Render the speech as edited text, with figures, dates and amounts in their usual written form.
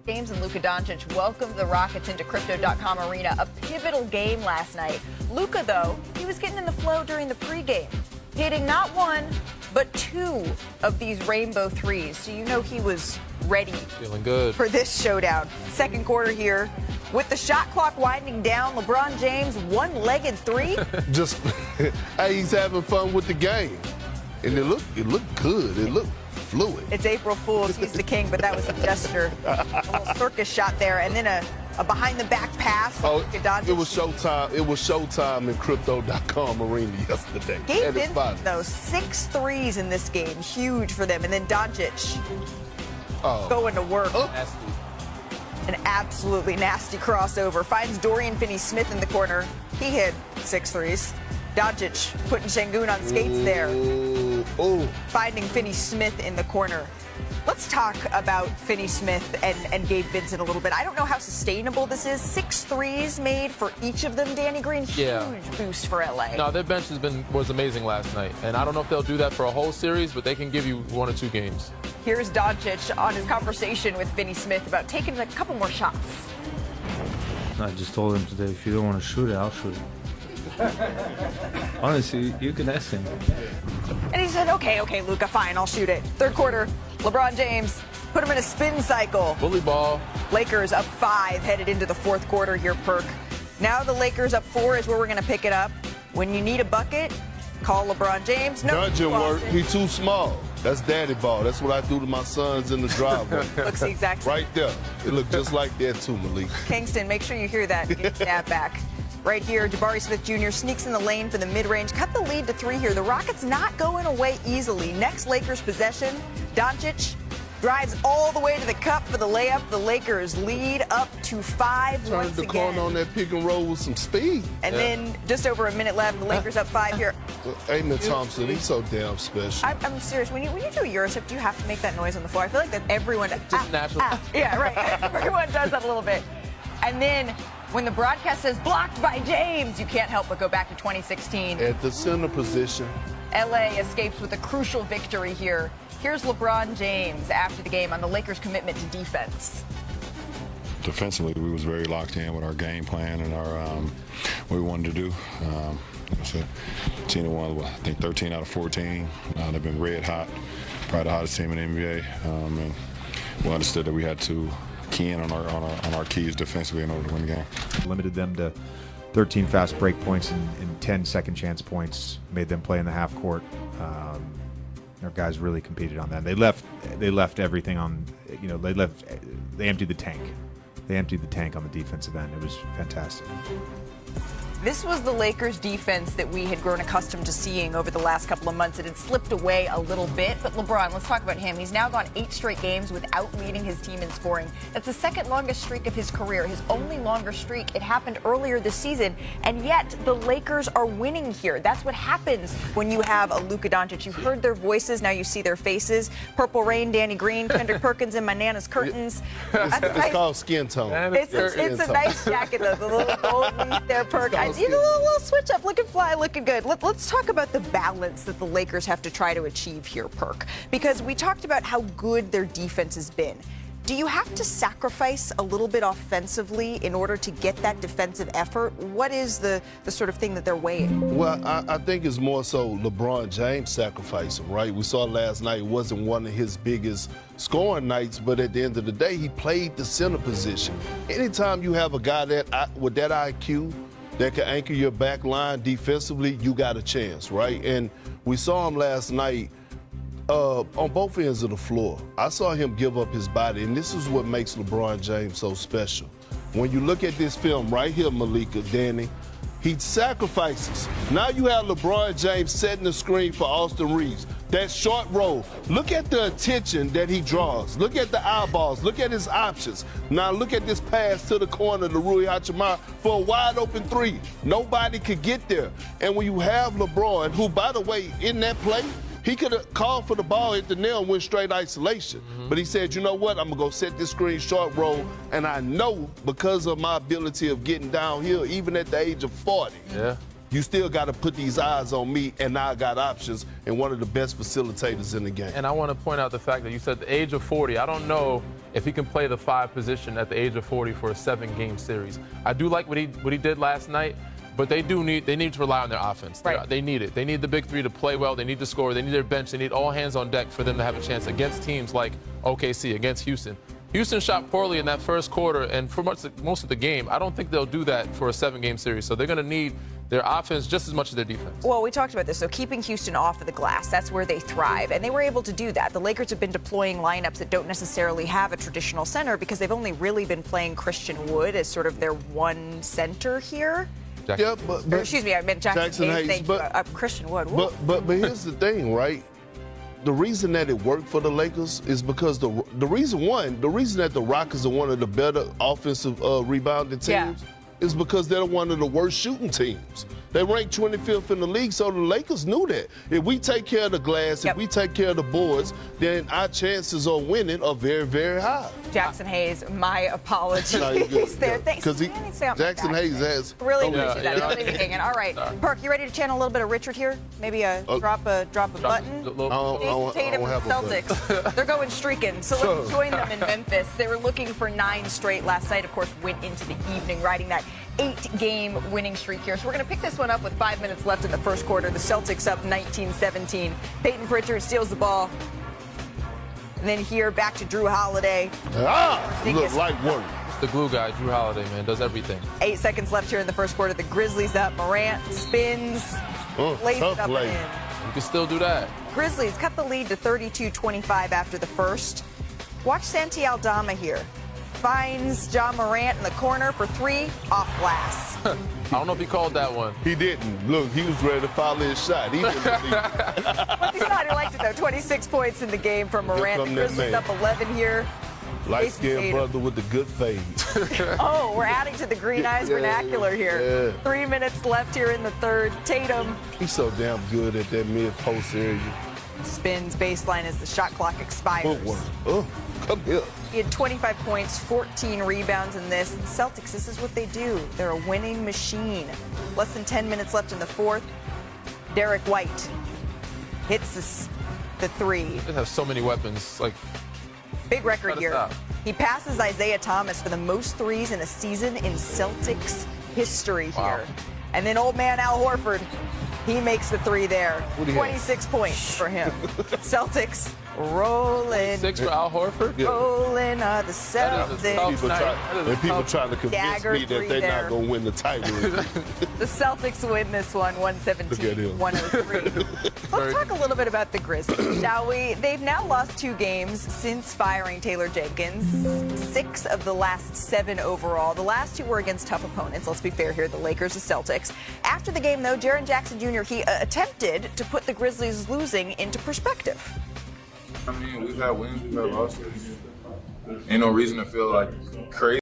James and Luka Doncic welcomed the Rockets into Crypto.com Arena, a pivotal game last night. Luka, though, he was getting in the flow during the pregame, hitting not one, but two of these rainbow threes. So you know he was ready. Feeling good for this showdown. Second quarter here. With the shot clock winding down, LeBron James one-legged three. Just, hey, he's having fun with the game. And it looked good. It looked fluid. It's April Fool's. He's the king, but that was a gesture. A little circus shot there. And then a behind-the-back pass. Oh, it was showtime. It was showtime in Crypto.com Arena yesterday. Gabe Vincent, though, 6 threes in this game. Huge for them. And then Doncic going to work. An absolutely nasty crossover. Finds Dorian Finney-Smith in the corner. He hit 6 threes. Doncic putting Şengün on skates there. Finding Finney-Smith in the corner. Let's talk about Finney-Smith and Gabe Vincent a little bit. I don't know how sustainable this is. 6 threes made for each of them, Danny Green. Huge boost for LA. No, their bench was amazing last night. And I don't know if they'll do that for a whole series, but they can give you 1 or 2 games. Here's Doncic on his conversation with Finney-Smith about taking a couple more shots. I just told him today, if you don't want to shoot it, I'll shoot it. Honestly, you can ask him. And he said, okay, Luka, fine, I'll shoot it. Third quarter, LeBron James put him in a spin cycle. Bully ball. Lakers up 5, headed into the fourth quarter here, Perk. Now the Lakers up 4 is where we're going to pick it up. When you need a bucket, call LeBron James. No, Dungeon work. He's too small. That's daddy ball. That's what I do to my sons in the driveway. Looks the exact same. Right there. It looked just like that too, Malik. Kingston, make sure you hear that. Get your snap back. Right here, Jabari Smith Jr. sneaks in the lane for the mid-range. Cut the lead to 3 here. The Rockets not going away easily. Next Lakers possession, Doncic drives all the way to the cup for the layup. The Lakers lead up to 5 once Turned the corner on that pick and roll with some speed. And then just over a minute left. The Lakers up 5 here. Amen Thompson, he's so damn special. I'm serious. When you do a Eurostep, do you have to make that noise on the floor? I feel like that everyone does. Just natural. Yeah, right. Everyone does that a little bit. And then when the broadcast says blocked by James, you can't help but go back to 2016. At the center position. LA escapes with a crucial victory here. Here's LeBron James after the game on the Lakers' commitment to defense. Defensively, we was very locked in with our game plan and our what we wanted to do. Like I said, team that won, I think 13 out of 14. They've been red hot, probably the hottest team in the NBA. And we understood that we had to key in on our keys defensively in order to win the game. Limited them to 13 fast break points and 10 second chance points. Made them play in the half court. Our guys really competed on that. They left everything on. They emptied the tank. They emptied the tank on the defensive end. It was fantastic. This was the Lakers defense that we had grown accustomed to seeing over the last couple of months. It had slipped away a little bit, but LeBron, let's talk about him. He's now gone 8 straight games without leading his team in scoring. That's the second longest streak of his career, his only longer streak. It happened earlier this season, and yet the Lakers are winning here. That's what happens when you have a Luka Doncic. You heard their voices, now you see their faces. Purple Rain, Danny Green, Kendrick Perkins, and my Nana's curtains. It's called skin tone. It's a nice jacket, though. The little gold leaf there, Perk. A little switch up, looking fly, looking good. Let's talk about the balance that the Lakers have to try to achieve here, Perk, because we talked about how good their defense has been. Do you have to sacrifice a little bit offensively in order to get that defensive effort? What is the sort of thing that they're weighing? Well, I think it's more so LeBron James sacrificing, right? We saw last night it wasn't one of his biggest scoring nights, but at the end of the day, he played the center position. Anytime you have a guy with that IQ, that can anchor your back line defensively, you got a chance, right? And we saw him last night on both ends of the floor. I saw him give up his body, and this is what makes LeBron James so special. When you look at this film right here, Malika, Danny, he sacrifices. Now you have LeBron James setting the screen for Austin Reeves. That short roll, look at the attention that he draws. Look at the eyeballs. Look at his options. Now look at this pass to the corner to Rui Hachimura for a wide open 3. Nobody could get there. And when you have LeBron, who, by the way, in that play, he could have called for the ball, hit the nail, and went straight isolation. But he said, you know what, I'm going to go set this screen short roll, and I know because of my ability of getting downhill, even at the age of 40, you still got to put these eyes on me, and now I got options and one of the best facilitators in the game. And I want to point out the fact that you said the age of 40. I don't know if he can play the 5 position at the age of 40 for a 7-game series. I do like what he did last night, but they need to rely on their offense. Right. They need it. They need the big 3 to play well. They need to score. They need their bench. They need all hands on deck for them to have a chance against teams like OKC, against Houston. Houston shot poorly in that first quarter, and for most of the game, I don't think they'll do that for a 7-game series. So they're going to need their offense just as much as their defense. Well, we talked about this. So keeping Houston off of the glass, that's where they thrive. And they were able to do that. The Lakers have been deploying lineups that don't necessarily have a traditional center because they've only really been playing Christian Wood as sort of their one center here. Yeah, but excuse me, I meant Jackson Hayes. Thank you. Christian Wood. But here's the thing, right? The reason that it worked for the Lakers is because the reason that the Rockets are one of the better offensive rebounding teams is because they're one of the worst shooting teams. They ranked 25th in the league, so the Lakers knew that. If we take care of the glass, if we take care of the boards, then our chances of winning are very, very high. Jackson Hayes, my apologies there. Thanks. Because Jackson Hayes has... Really appreciate that. Really hanging. All right. Perk, you ready to channel a little bit of Richard here? Maybe drop a button? Tatum and Celtics. They're going streaking, so let's join them in Memphis. They were looking for 9 straight last night. Of course, went into the evening, riding that 8-game winning streak here. So we're going to pick this one up with 5 minutes left in the first quarter. The Celtics up 19-17. Peyton Pritchard steals the ball. And then here, back to Drew Holiday. Look like work. It's the glue guy, Drew Holiday, man, does everything. 8 seconds left here in the first quarter. The Grizzlies up. Morant spins, lays it up and in. You can still do that. Grizzlies cut the lead to 32-25 after the first. Watch Santi Aldama here. Finds John Morant in the corner for 3 off glass. I don't know if he called that one. He didn't. Look, he was ready to follow his shot. He didn't But he thought he liked it, though. 26 points in the game from Morant. The Grizzlies up 11 here. Light-skinned brother with the good fade. Oh, we're adding to the green eyes vernacular here. 3 minutes left here in the third. Tatum. He's so damn good at that mid-post area. Spins baseline as the shot clock expires. Footwork. Oh, come here. He had 25 points, 14 rebounds in this. The Celtics, this is what they do. They're a winning machine. Less than 10 minutes left in the fourth. Derek White hits the 3. They have so many weapons. Like, big record here. He passes Isaiah Thomas for the most 3s in a season in Celtics history here. And then old man Al Horford, he makes the 3 there. 26 points for him. Celtics rolling. 6 for Al Horford? Rolling the Celtics. People trying to convince me that they're not going to win the title. The Celtics win this one, 117-103. Let's talk a little bit about the Grizzlies, shall we? They've now lost 2 games since firing Taylor Jenkins. 6 of the last 7 overall. The last 2 were against tough opponents. Let's be fair here, the Lakers, the Celtics. After the game, though, Jaren Jackson Jr., he attempted to put the Grizzlies losing into perspective. I mean, we've had wins, we've had losses. Ain't no reason to feel like crazy.